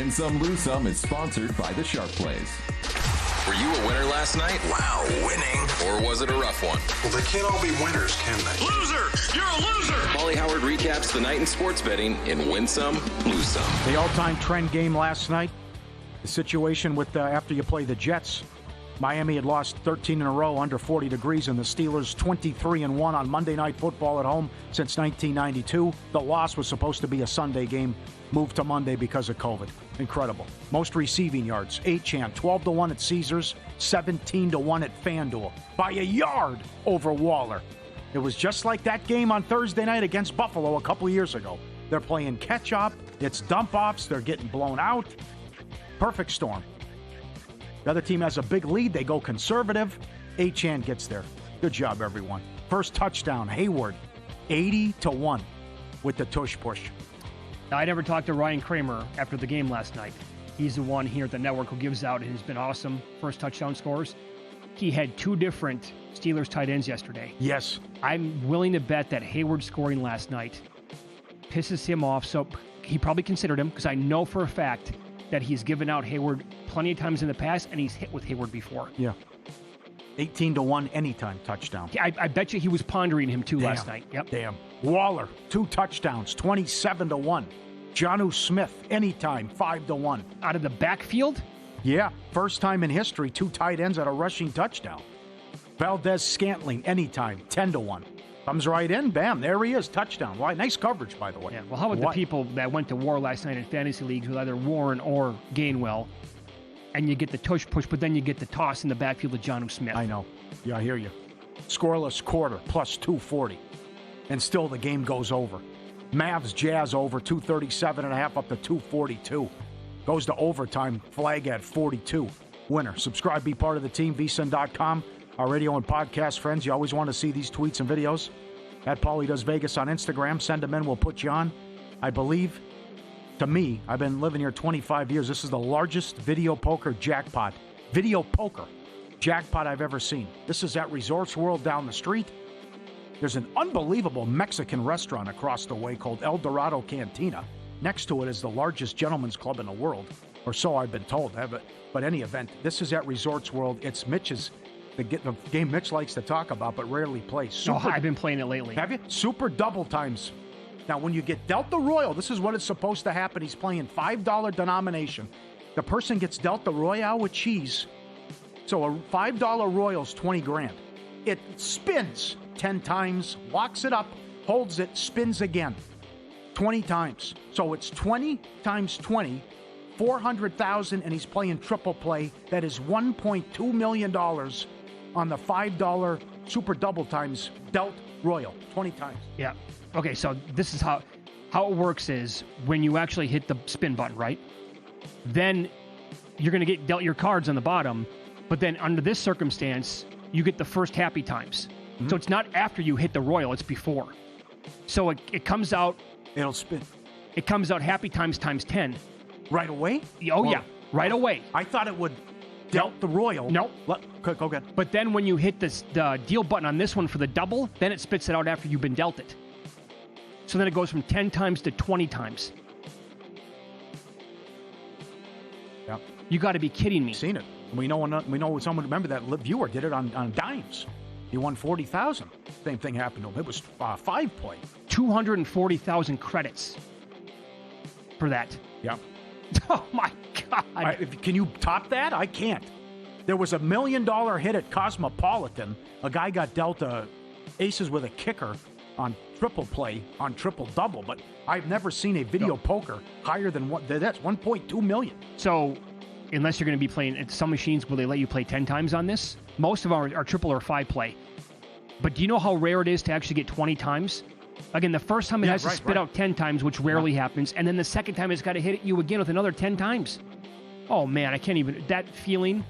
Win Some, Lose Some is sponsored by the Sharp Plays. Were you a winner last night? Wow, winning. Or was it a rough one? Well, they can't all be winners, can they? Loser! You're a loser! Paulie Howard recaps the night in sports betting in Win Some, Lose Some. The all-time trend game last night, the situation with after you play the Jets. Miami had lost 13 in a row under 40 degrees, and the Steelers 23-1 on Monday Night Football at home since 1992. The loss was supposed to be a Sunday game, moved to Monday because of COVID. Incredible. Most receiving yards, 8-chan, 12-1 at Caesars, 17-1 at FanDuel, by a yard over Waller. It was just like that game on Thursday night against Buffalo a couple years ago. They're playing catch-up, it's dump-offs, they're getting blown out. Perfect storm. The other team has a big lead. They go conservative. 8-chan gets there. Good job, everyone. First touchdown, Hayward. 80-1 with the tush push. Now, I never talked to Ryan Kramer after the game last night. He's the one here at the network who gives out, and he's been awesome. First touchdown scores. He had 2 different Steelers tight ends yesterday. Yes. I'm willing to bet that Hayward scoring last night pisses him off. So he probably considered him, because I know for a fact that he's given out Hayward plenty of times in the past, and he's hit with Hayward before. Yeah. 18-1 anytime touchdown. I bet you he was pondering him too last night. Yep. Damn. Waller, 2 touchdowns, 27-1. Jonnu Smith, anytime, 5-1. Out of the backfield? Yeah. First time in history, 2 tight ends at a rushing touchdown. Valdez Scantling, anytime, 10-1. Comes right in, bam, there he is, touchdown. Why? Nice coverage, by the way. Yeah, well, how about the people that went to war last night in fantasy leagues with either Warren or Gainwell, and you get the tush push, but then you get the toss in the backfield of Jonnu Smith? I know. Yeah, I hear you. Scoreless quarter, plus 240. And still the game goes over. Mavs Jazz over, 237.5 up to 242. Goes to overtime, flag at 42. Winner. Subscribe, be part of the team, VSiN.com. Our radio and podcast friends, you always want to see these tweets and videos. At Paulie Does Vegas on Instagram. Send them in, we'll put you on. I believe, to me, I've been living here 25 years. This is the largest video poker jackpot. Video poker jackpot I've ever seen. This is at Resorts World down the street. There's an unbelievable Mexican restaurant across the way called El Dorado Cantina. Next to it is the largest gentleman's club in the world, or so I've been told. But any event, this is at Resorts World. It's Mitch's. The game Mitch likes to talk about, but rarely plays. I've been playing it lately. Have you? Super double times. Now, when you get dealt the Royal, this is what is supposed to happen. He's playing $5 denomination. The person gets dealt the Royale with cheese. So a $5 Royal's 20 grand. It spins 10 times, locks it up, holds it, spins again 20 times. So it's 20 times 20, 400,000, and he's playing triple play. That is $1.2 million on the $5 super double times dealt Royal 20 times. Yeah. Okay, so this is how it works is when you actually hit the spin button, right? Then you're going to get dealt your cards on the bottom, but then under this circumstance, you get the first happy times. Mm-hmm. So it's not after you hit the Royal, it's before. So it comes out... It'll spin. It comes out happy times 10. Right away? Oh, yeah. Right away. I thought it would dealt the Royal. No. Go ahead. But then when you hit the deal button on this one for the double, then it spits it out after you've been dealt it. So then it goes from 10 times to 20 times. Yeah. You got to be kidding me. Seen it. We know someone, remember that viewer did it on dimes. He won 40,000. Same thing happened to him. It was 5 play. 240,000 credits for that. Yeah. Oh, my God. Can you top that? I can't. There was $1 million hit at Cosmopolitan. A guy got dealt aces with a kicker on triple play, on triple double, but I've never seen a video poker higher than that's $1.2 million. So, unless you're going to be playing at some machines, will they let you play 10 times on this? Most of them are triple or 5 play. But do you know how rare it is to actually get 20 times? Again, the first time it has to spit out 10 times, which rarely happens, and then the second time it's got to hit you again with another 10 times. Oh, man, I can't even... That feeling...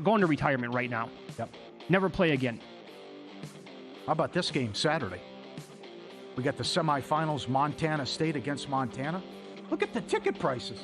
Going to retirement right now. Yep. Never play again. How about this game Saturday? We got the semifinals, Montana State against Montana. Look at the ticket prices.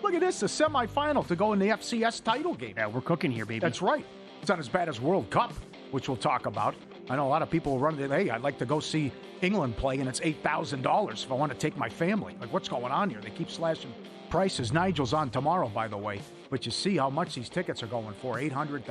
Look at this, the semifinal to go in the FCS title game. Yeah, we're cooking here, baby. That's right. It's not as bad as World Cup, which we'll talk about. I know a lot of people run. Hey, I'd like to go see England play, and it's $8,000 if I want to take my family. Like, what's going on here? They keep slashing prices. Nigel's on tomorrow, by the way. But you see how much these tickets are going for. $800,000,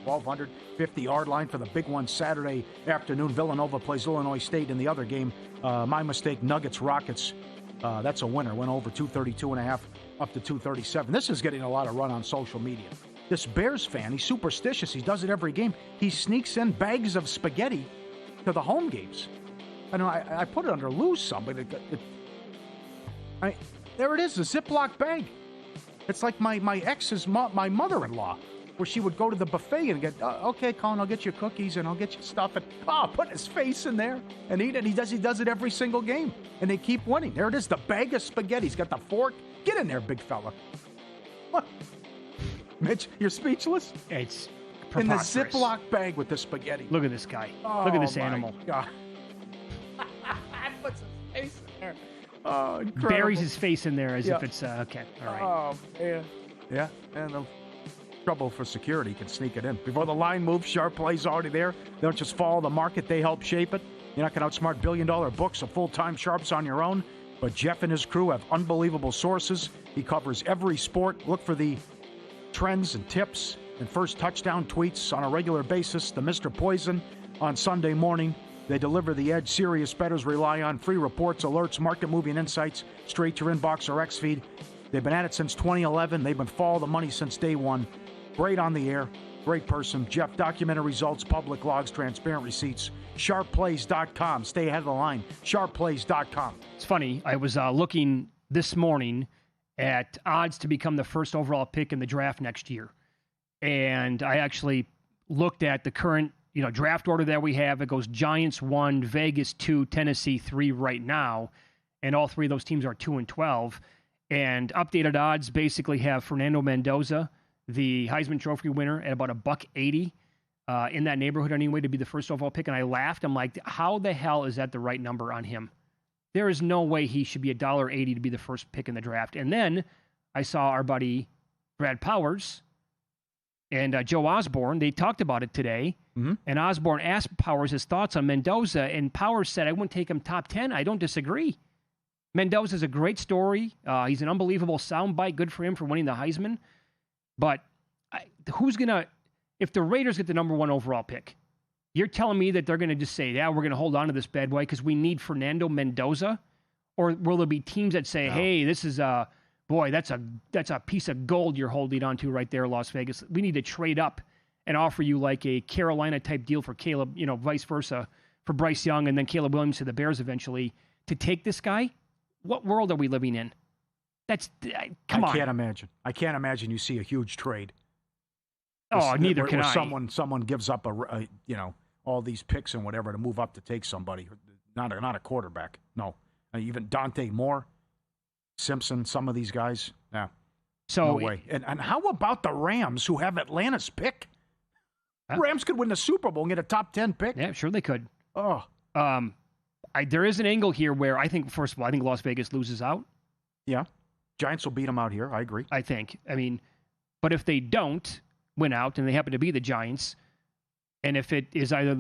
$1,200, 50-yard line for the big one Saturday afternoon. Villanova plays Illinois State in the other game. My mistake, Nuggets, Rockets. That's a winner. Went over 232.5 up to 237. This is getting a lot of run on social media. This Bears fan, he's superstitious. He does it every game. He sneaks in bags of spaghetti to the home games. I know I put it under lose some, but there it is, a Ziploc bag. It's like my ex's my mother-in-law, where she would go to the buffet and get, okay, Colin, I'll get you cookies and I'll get you stuff. And put his face in there and eat it. He does it every single game, and they keep winning. There it is, the bag of spaghetti. He's got the fork. Get in there, big fella. What? Mitch, you're speechless? It's in the preposterous. Ziploc bag with the spaghetti. Look at this guy. Look at this animal. God. Puts his face in there. Oh, incredible. Buries his face in there as if it's, okay, all right. Oh, man. Yeah, and the trouble for security can sneak it in. Before the line moves, sharp plays already there. They don't just follow the market, they help shape it. You're not going to outsmart billion-dollar books of full-time sharps on your own, but Jeff and his crew have unbelievable sources. He covers every sport. Look for the trends and tips and first touchdown tweets on a regular basis. The Mr. Poison on Sunday morning. They deliver the edge serious bettors rely on. Free reports, alerts, market moving insights straight to your inbox or X feed. They've been at it since 2011. They've been follow the money since day one. Great on the air. Great person. Jeff, documented results, public logs, transparent receipts. Sharpplays.com. Stay ahead of the line. Sharpplays.com. It's funny. I was looking this morning at odds to become the first overall pick in the draft next year. And I actually looked at the current draft order that we have. It goes Giants 1, Vegas 2, Tennessee 3 right now. And all three of those teams are 2 and 12. And updated odds basically have Fernando Mendoza, the Heisman Trophy winner, at about $1.80 in that neighborhood anyway to be the first overall pick. And I laughed. I'm like, how the hell is that the right number on him? There is no way he should be $1.80 to be the first pick in the draft. And then I saw our buddy Brad Powers and Joe Osborne. They talked about it today. Mm-hmm. And Osborne asked Powers his thoughts on Mendoza. And Powers said, I wouldn't take him top 10. I don't disagree. Mendoza's a great story. He's an unbelievable soundbite. Good for him for winning the Heisman. But who's going to, if the Raiders get the number 1 overall pick, you're telling me that they're going to just say, yeah, we're going to hold on to this bad boy because we need Fernando Mendoza? Or will there be teams that say, hey, this is boy, that's a piece of gold you're holding on to right there, Las Vegas. We need to trade up and offer you like a Carolina-type deal for Caleb, vice versa, for Bryce Young and then Caleb Williams to the Bears eventually to take this guy? What world are we living in? Come on. I can't imagine you see a huge trade. Neither can I. Someone gives up all these picks and whatever to move up to take somebody. Not a quarterback. No. Even Dante Moore, Simpson, some of these guys. Yeah. No way. And how about the Rams who have Atlanta's pick? Rams could win the Super Bowl and get a top 10 pick. Yeah, sure they could. Oh. There is an angle here where I think, first of all, Las Vegas loses out. Yeah. Giants will beat them out here. I agree. I think. But if they don't win out and they happen to be the Giants, and if it is either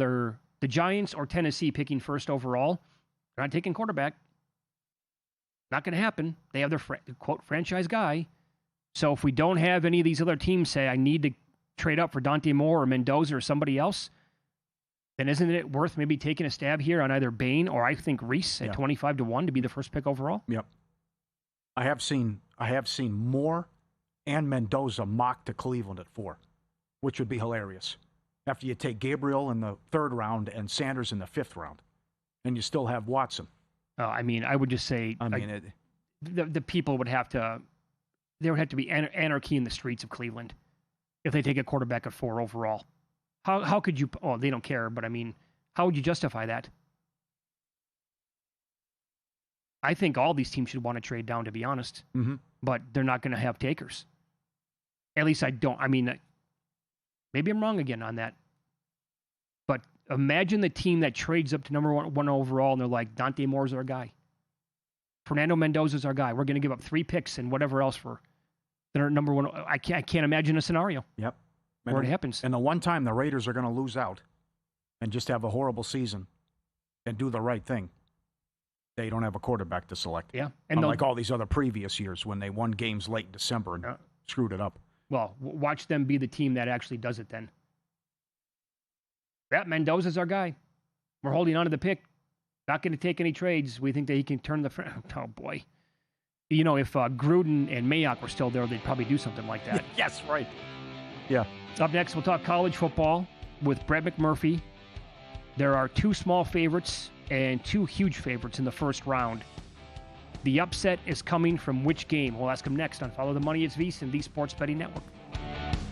the Giants or Tennessee picking first overall, they're not taking quarterback. Not going to happen. They have their, quote, franchise guy. So if we don't have any of these other teams say, I need to trade up for Dante Moore or Mendoza or somebody else, then isn't it worth maybe taking a stab here on either Bain or I think Reese at 25-1 to be the first pick overall? Yep. I have seen Moore and Mendoza mocked to Cleveland at 4, which would be hilarious. After you take Gabriel in the 3rd round and Sanders in the 5th round, and you still have Watson. I would just say the people would have to, there would have to be anarchy in the streets of Cleveland if they take a quarterback at 4 overall. How could you, they don't care, but how would you justify that? I think all these teams should want to trade down, to be honest. Mm-hmm. But they're not going to have takers. At least I don't. Maybe I'm wrong again on that. But imagine the team that trades up to number 1 overall, and they're like, Dante Moore's our guy. Fernando Mendoza's our guy. We're going to give up 3 picks and whatever else for their number 1. I can't imagine a scenario. Yep. Where it happens. And the one time the Raiders are going to lose out and just have a horrible season and do the right thing, they don't have a quarterback to select. Yeah. And unlike all these other previous years when they won games late in December and screwed it up. Well, watch them be the team that actually does it then. Yeah, Mendoza's our guy. We're holding on to the pick. Not going to take any trades. We think that he can turn the... Oh, boy. You know, if Gruden and Mayock were still there, they'd probably do something like that. Yes, right. Yeah. Up next, we'll talk college football with Brett McMurphy. There are 2 small favorites and 2 huge favorites in the first round. The upset is coming from which game? We'll ask him next on Follow the Money. It's VSiN, the Sports Betting Network.